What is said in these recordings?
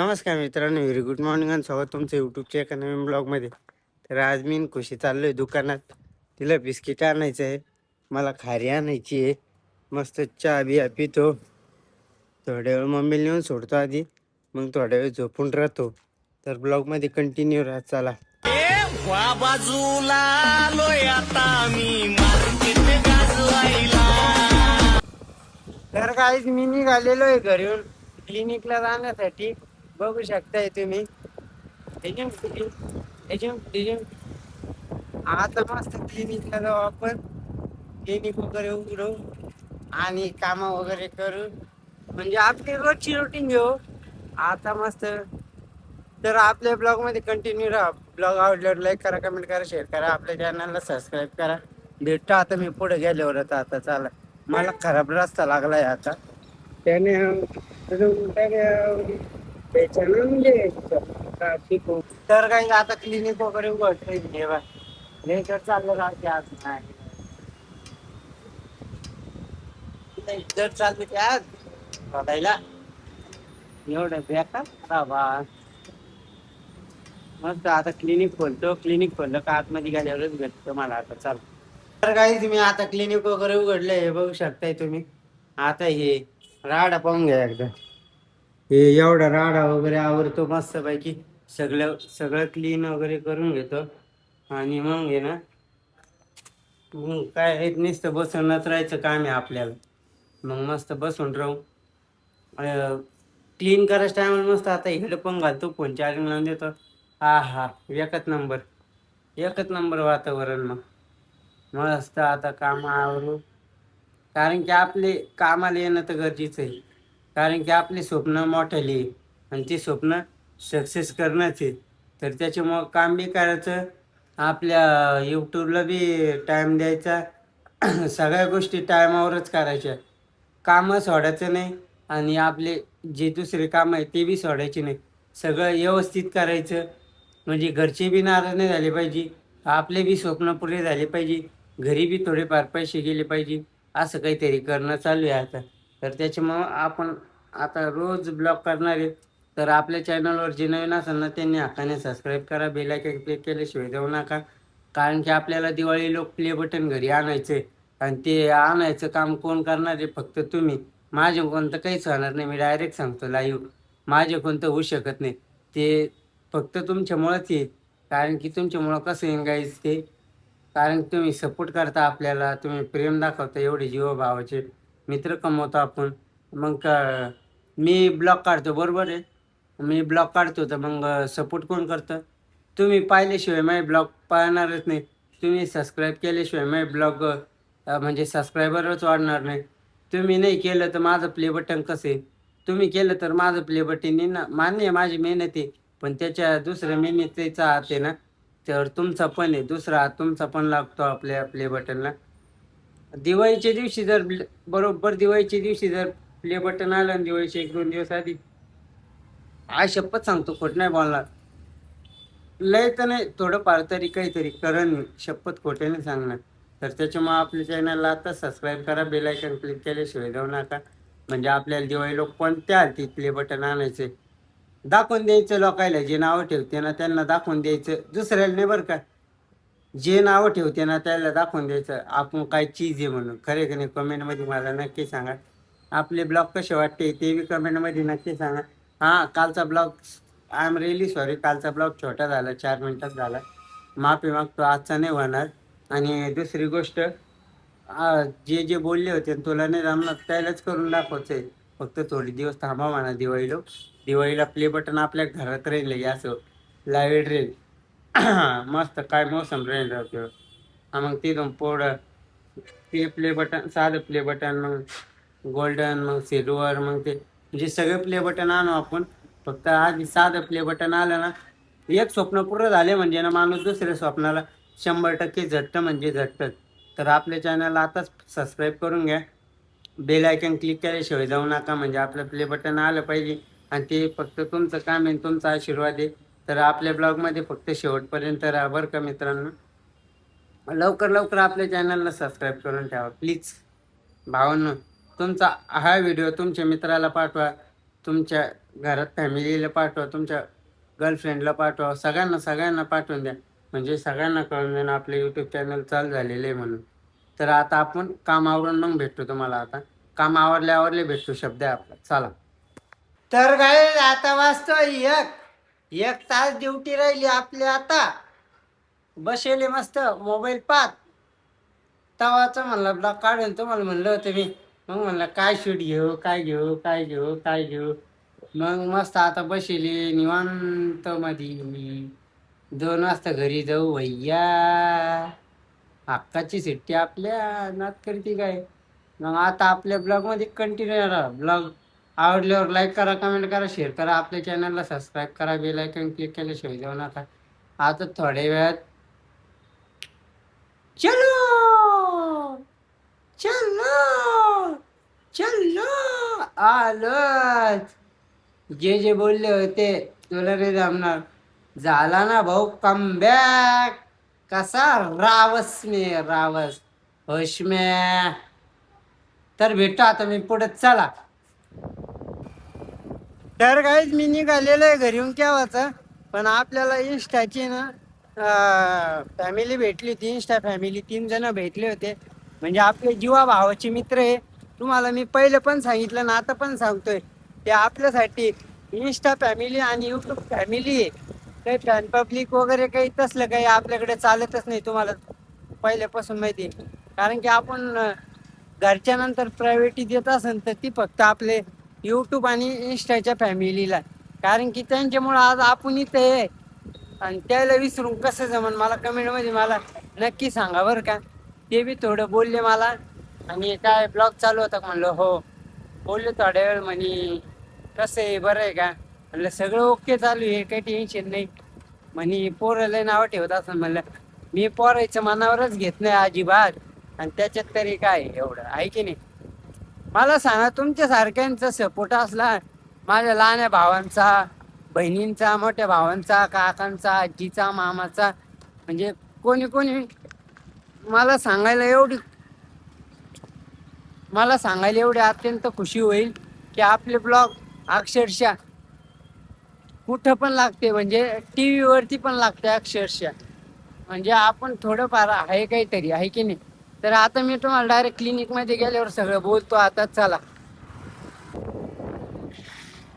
नमस्कार मित्रांनो, very good morning आणि स्वागत तुमचं यूट्यूबच्या एका नवीन ब्लॉगमध्ये. तर आज मी खुशी चाललो आहे दुकानात. तिला बिस्किट आणायचं आहे, मला खारी आणायची आहे. मस्त चहा बिया पितो, थोड्या वेळ मम्मीला नेऊन सोडतो आधी, मग थोड्या वेळ झोपून राहतो. तर ब्लॉगमध्ये कंटिन्यू राहत चला. बाजूला आलोय आता मी मार्केट गाजवायला. तर काहीच मी निघालेलो आहे घरून क्लिनिकला जाण्यासाठी. बघू शकताय तुम्ही. आता मस्त क्लिनिकला जाऊ आपण. क्लिनिक वगैरे उघडू आणि काम वगैरे करू, म्हणजे आपली रोजची रुटीन घेऊ आता मस्त. तर आपल्या ब्लॉग मध्ये कंटिन्यू राहा. ब्लॉग आवडल्यावर लाईक करा, कमेंट करा, शेअर करा, आपल्या चॅनलला सबस्क्राईब करा. भेटतो आता मी पुढे गेल्यावर. आता चला, मला खराब रस्ता लागलाय आता त्याने म्हणजे तर काही आता क्लिनिक वगैरे उघडतोय जेव्हा लेकर चाललं राहते. आज नाही जर चालते ते आज बघायला एवढं बेकार बा. मस्त आता क्लिनिक खोलतो. क्लिनिक खोललं का आतमध्ये गेल्यावरच भेटतो मला. आता चाल. तर काही तुम्ही आता क्लिनिक वगैरे उघडले हे बघू शकताय तुम्ही. आता हे राडा पाहून घ्या एकदा. हे एवढा राडा वगैरे आवरतो मस्त पैकी. सगळं क्लीन वगैरे करून घेतो आणि मग आहे ना, मग काय नुसतं बसूनच राहायचं काम आहे आपल्याला. मग मस्त बसून राहू. क्लीन करायच्या टायमाला मस्त आता हेडफोन घालतो, फोन चार्जिंग लावून देतो. हा हा, एकच नंबर, एकच नंबर वातावरण. मग मस्त आता काम आवरू, कारण की आपले कामाला येणं तर गरजेचं आहे. कारण की आपली स्वप्न मोठाली आहे आणि ती स्वप्न सक्सेस करण्याच आहे. तर त्याच्यामुळं काम बी करायचं, आपल्या यूट्यूबला बी टाईम द्यायचा. सगळ्या गोष्टी टायमावरच करायच्या. कामं सोडायचं नाही आणि आपले जे दुसरे काम आहे ते बी सोडायचे नाही. सगळं व्यवस्थित करायचं, म्हणजे घरचे बी नाराज नाही झाले पाहिजे, आपले बी स्वप्न पुरे झाले पाहिजे, घरी बी थोडेफार पैसे गेले पाहिजे. असं काहीतरी करणं चालू आहे आता. तर त्याच्यामुळं आपण आता रोज ब्लॉग करणार आहे. तर आपल्या चॅनलवर जे नवीन असेल ना त्यांनी हक्काने सबस्क्राईब करा, बेल आयकॉन क्लिक केल्याशिवाय जाऊ नका. कारण की आपल्याला दिवाळी लोक प्ले बटन घरी आणायचे आणि ते आणायचं काम कोण करणार आहे? फक्त तुम्ही. माझे कोणतं काहीच होणार नाही, मी डायरेक्ट सांगतो लाईव्ह. माझे कोणतं होऊ शकत नाही ते, फक्त तुमच्यामुळंच येईल. कारण की तुमच्यामुळं कसं येईन गाईज ते, कारण तुम्ही सपोर्ट करता आपल्याला, तुम्ही प्रेम दाखवता, एवढे जीवभावाचे मित्र कमवतो आपण. मग मी ब्लॉग काढतो बरोबर आहे, मी ब्लॉग काढतो तर मग सपोर्ट कोण करतं? तुम्ही पाहिल्याशिवाय माझे ब्लॉग पाहणारच नाही. तुम्ही सबस्क्राईब केल्याशिवाय माझे ब्लॉग म्हणजे सबस्क्रायबरच वाढणार नाही. तुम्ही नाही केलं तर माझं प्ले बटन कसं आहे? तुम्ही केलं तर माझं प्ले बटन येईन ना. मान्य आहे माझी मेहनत आहे, पण त्याच्या दुसऱ्या मेहनतीचा हात आहे ना. तर तुमचा पण आहे, दुसरा हात तुमचा पण लागतो आपल्या प्ले बटनला. दिवाळीच्या दिवशी जर बरोबर दिवाळीच्या दिवशी जर प्ले बटन आलं आणि दिवाळीच्या 1-2 दिवस आधी, आज शपथ सांगतो, खोट नाही बोलणार, लय तर नाही थोडंफार तरी काहीतरी करण मी, शपथ खोटे नाही सांगणार. तर त्याच्यामुळे आपल्या चॅनलला आता सबस्क्राईब करा, बेल आयकॉन क्लिक केल्याशिवाय जाऊ नका. म्हणजे आपल्याला दिवाळी लोक कोणत्या हाती प्ले बटन आणायचे दाखवून द्यायचं लोकायला. जे नावं ठेवते ना त्यांना दाखवून द्यायचं, दुसऱ्याला नाही बरं का. जे नावं ठेवते ना त्याला दाखवून द्यायचं आपण काय चीज आहे म्हणून. खरे की नाही? कमेंटमध्ये मला नक्की सांगा. आपले ब्लॉग कसे वाटते ते बी कमेंटमध्ये नक्की सांगा. हां, कालचा blog, I am really sorry, कालचा ब्लॉग छोटा झाला, 4 मिनिटात झाला. माफी मागतो, आजचा नाही होणार. आणि दुसरी गोष्ट, जे जे बोलले होते तुला नाही जमणार त्यालाच करून दाखवायचं आहे. फक्त थोडे दिवस थांबा म्हणा दिवाळीला. दिवाळीला प्ले बटन आपल्या घरात राहील, असं लाईव्ह राहील. मस्त काय मोसम राहील राहतो. मग तिथून पुढं ते प्ले बटन, साधं प्ले बटन, मग गोल्डन, मग सिल्वर, मग ते म्हणजे सगळे प्ले बटन आणू आपण. फक्त आधी साधं प्ले बटन आलं ना, एक स्वप्न पूर्ण झाले म्हणजे ना माणूस दुसऱ्या स्वप्नाला 100% झटतं, म्हणजे झटतं. तर आपल्या चॅनलला आताच सबस्क्राईब करून घ्या, बेल आयकॉन क्लिक केल्याशिवाय जाऊ नका. म्हणजे आपलं प्ले बटन आलं पाहिजे आणि ते फक्त तुमचं काम आहे, तुमचा आशीर्वाद आहे. तर आपल्या ब्लॉगमध्ये फक्त शेवटपर्यंत राहा बरं का मित्रांनो. लवकर लवकर आपल्या चॅनलला सबस्क्राईब करून ठेवा प्लीज. भावांनो, तुमचा हा व्हिडिओ तुमच्या मित्राला पाठवा, तुमच्या घरात फॅमिलीला पाठवा, तुमच्या गर्लफ्रेंडला पाठवा, सगळ्यांना सगळ्यांना पाठवून द्या. म्हणजे सगळ्यांना कळून द्या आपलं यूट्यूब चॅनल चालू झालेलं आहे म्हणून. तर आता आपण काम आवरून मग भेटतो तुम्हाला. आता काम आवरले भेटतो, शब्द आहे आपला. चला. तर काय आता वाजतोय एक तास ड्युटी राहिली आपली. आता बसेले मस्त मोबाईल पाहत. तवाचं म्हणलं ब्लॉग काढून तुम्हाला म्हणलं होतं मी. मग म्हणलं काय शूट घेऊ, काय घेऊ, काय घेऊ, काय घेऊ. मग मस्त आता बसेले निवांत मध्ये. 2 वाजता घरी जाऊ भैया. हक्काची सुट्टी आपल्या नात करते काय. मग आता आपल्या ब्लॉगमध्ये कंटिन्यू राहा. ब्लॉग आवडल्यावर लाईक करा, कमेंट करा, शेअर करा. आपल्या चॅनलला सबस्क्राईब करा, बेल आयकॉन क्लिक केल्याशिवाय जाऊ नका. आता थोड्या वेळात चलो चलो चलो आलोच. जे बोलले होते तुला रे जमणार. झाला ना भाऊ कमबॅक. कसा रावस मे रावस होश में. तर भेटतो आता मी पुढे. चला. तर काहीच मी निघालेलो आहे घरी येऊन केव्हाचं. पण आपल्याला इंस्टाची ना फॅमिली भेटली होती. इंस्टा फॅमिली 3 जण भेटले होते. म्हणजे आपले जीवा भावाचे मित्र आहे. तुम्हाला मी पहिले पण सांगितलं ना, आता पण सांगतोय. ते आपल्यासाठी इंस्टा फॅमिली आणि यूट्यूब फॅमिली आहे. काही फॅन पब्लिक वगैरे काही तसलं काही आपल्याकडे चालतच नाही. तुम्हाला पहिल्यापासून माहिती आहे. कारण की आपण घरच्या नंतर प्रायोरिटी देत असेल तर ती फक्त आपले यूट्यूब आणि इंस्टाच्या फॅमिलीला. कारण की त्यांच्यामुळं आज आपण इथे आहे. आणि त्याला विसरून कसं जमन. मला कमेंटमध्ये मला नक्की सांगा बरं का. ते बी थोडं बोलले मला. आणि काय ब्लॉग चालू होता म्हणलं हो. बोलले थोड्या वेळ म्हणे कसं आहे बरं आहे का. म्हणलं सगळं ओके चालू आहे, काही टेन्शन नाही. म्हणे पोरं लय नावं ठेवत असं. म्हणलं मी पोरायचं मनावरच घेत नाही अजिबात. आणि त्याच्यात तरी काय एवढं आहे की नाही. मला सांगा तुमच्या सारख्यांचा सपोर्ट असला, माझ्या लहान्या भावांचा, बहिणींचा, मोठ्या भावांचा, काकांचा, आजीचा, मामाचा, म्हणजे कोणी कोणी मला सांगायला एवढी अत्यंत खुशी होईल की आपले ब्लॉग अक्षरशः कुठं पण लागते. म्हणजे TV वरती पण लागते अक्षरशः. म्हणजे आपण थोडंफार आहे काहीतरी आहे की नाही. तर आता मी तुम्हाला डायरेक्ट क्लिनिकमध्ये गेल्यावर सगळं बोलतो. आता चला.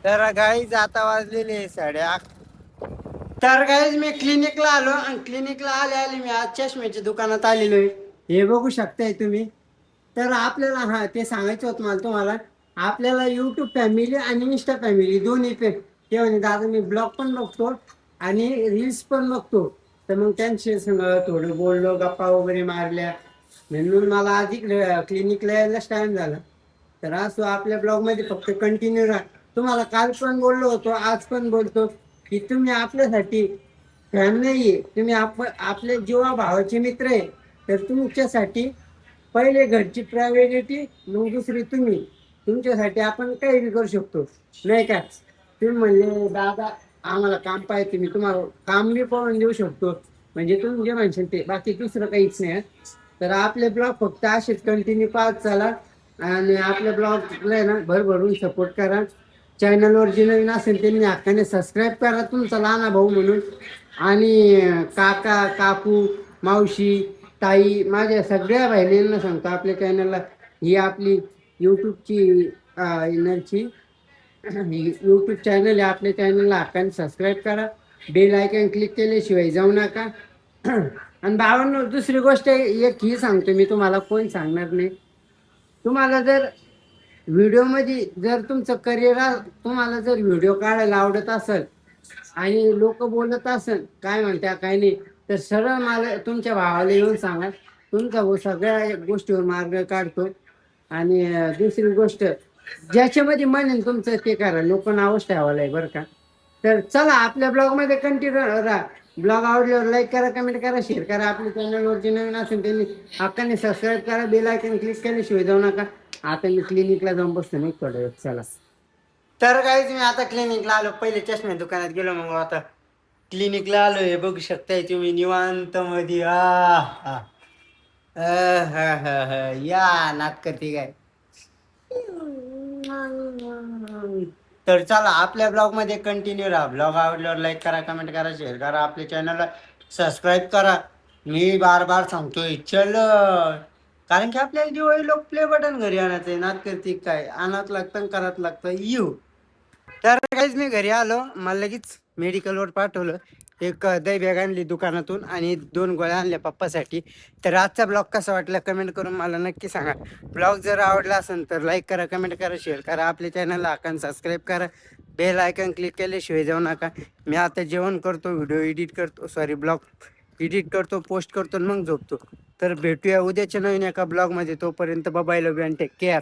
तर गाईज आता वाजलेले 8:30. तर गाईज मी क्लिनिकला आलो. आणि क्लिनिकला आले मी आज चष्म्याच्या दुकानात आलेलो आहे. हे बघू शकताय तुम्ही. तर आपल्याला ते सांगायचं होतं मला तुम्हाला. आपल्याला यूट्यूब फॅमिली आणि इंस्टा फॅमिली दोन्ही पे ते म्हणे दादा मी ब्लॉग पण बघतो आणि रील्स पण बघतो. तर मग त्यांचे सगळं थोडं बोललो, गप्पा वगैरे मारल्या. म्हणून मला आधी क्लिनिकला यायलाच टाइम झाला. तर असं आपल्या ब्लॉगमध्ये फक्त कंटिन्यू राहा. तुम्हाला काल पण बोललो होतो, आज पण बोलतो की तुम्ही आपल्यासाठी फॅन नाहीये. तुम्ही आपले जीवा भावाचे मित्र आहे. तर तुमच्यासाठी पहिले घरची प्रायोरिटी, मग दुसरी तुम्ही. तुमच्यासाठी आपण काही बी करू शकतो नाही का. तुम्ही म्हणले दादा आम्हाला काम पाहिजे, मी तुम्हाला काम बी पाहून देऊ शकतो. म्हणजे तुम्ही जे म्हणशाल ते, बाकी दुसरं काहीच नाही. तर आपले ब्लॉग फक्त असेच कंटिन्यू पाहत चला. आणि आपल्या ब्लॉगला ना भरभरून सपोर्ट करा. चॅनलवर जे नवीन असेल त्यांनी हक्काने सबस्क्राईब करा तुमचा लहान भाऊ म्हणून. आणि काका, काकू, मावशी, ताई, माझ्या सगळ्या बहिणींना सांगतो आपल्या चॅनलला ही आपली यूट्यूबची एनर्जी यूट्यूब चॅनल आहे. आपल्या चॅनलला हक्काने सबस्क्राईब करा. बेल आयकॉन क्लिक केल्याशिवाय जाऊ नका. आणि भावांनो दुसरी गोष्ट एक ही सांगतो मी तुम्हाला, कोण सांगणार नाही. तुम्हाला जर व्हिडिओमध्ये जर तुमचं करिअर, तुम्हाला जर व्हिडिओ काढायला आवडत असेल आणि लोक बोलत असेल काय म्हणत्या काय नाही, तर सरळ मला तुमच्या भावाला येऊन सांगा. तुमचा सगळ्या गोष्टीवर मार्ग काढतो. आणि दुसरी गोष्ट ज्याच्यामध्ये मन आहे तुमचं ते करा. लोक नावच ठेवायला आहे बरं का. तर चला आपल्या ब्लॉगमध्ये कंटिन्यू राहा. ब्लॉग आवडल्यावर लाईक करा, कमेंट करा, शेअर करा. आपल्या चॅनलवर जे नवीन असेल त्यांनी हक्काने सबस्क्राईब करा. बेल आयकॉन क्लिक केल्याशिवाय जाऊ नका. आता मी क्लिनिकला जाऊन बसतो नाही थोडं वेळ. चला. तर काहीच मी आता क्लिनिकला आलो. पहिले चष्म्या दुकानात गेलो, मग आता क्लिनिकला आलो. हे बघू शकताय तुम्ही निवांत मध्ये. या नाटकती काय. तर चला आपल्या ब्लॉगमध्ये कंटिन्यू राहा. ब्लॉग आवडल्यावर लाईक करा, कमेंट करा, शेअर करा, आपल्या चॅनलला सबस्क्राईब करा. मी बार बार सांगतोय चल, कारण की आपल्याला दिवाळी लोक प्ले बटन घरी आणायचंय. नात करते काय आणत लागतं करात लागतं येऊ. तर काहीच मी घरी आलो, मला लगेच मेडिकलवर पाठवलं. एक दही बॅग आणली दुकानातून आणि 2 गोळ्या आणल्या पप्पासाठी. तर आजचा ब्लॉग कसा वाटला कमेंट करून मला नक्की सांगा. ब्लॉग जर आवडला असेल तर लाईक करा, कमेंट करा, शेअर करा, आपल्या चॅनलला आकान सबस्क्राईब करा, बेल आयकॉन क्लिक केल्याशिवाय जाऊ नका. मी आता जेवण करतो, व्हिडिओ एडिट करतो, ब्लॉग एडिट करतो, पोस्ट करतो आणि मग झोपतो. तर भेटूया उद्याच्या नवीन एका ब्लॉगमध्ये. तोपर्यंत bye, love you and take care.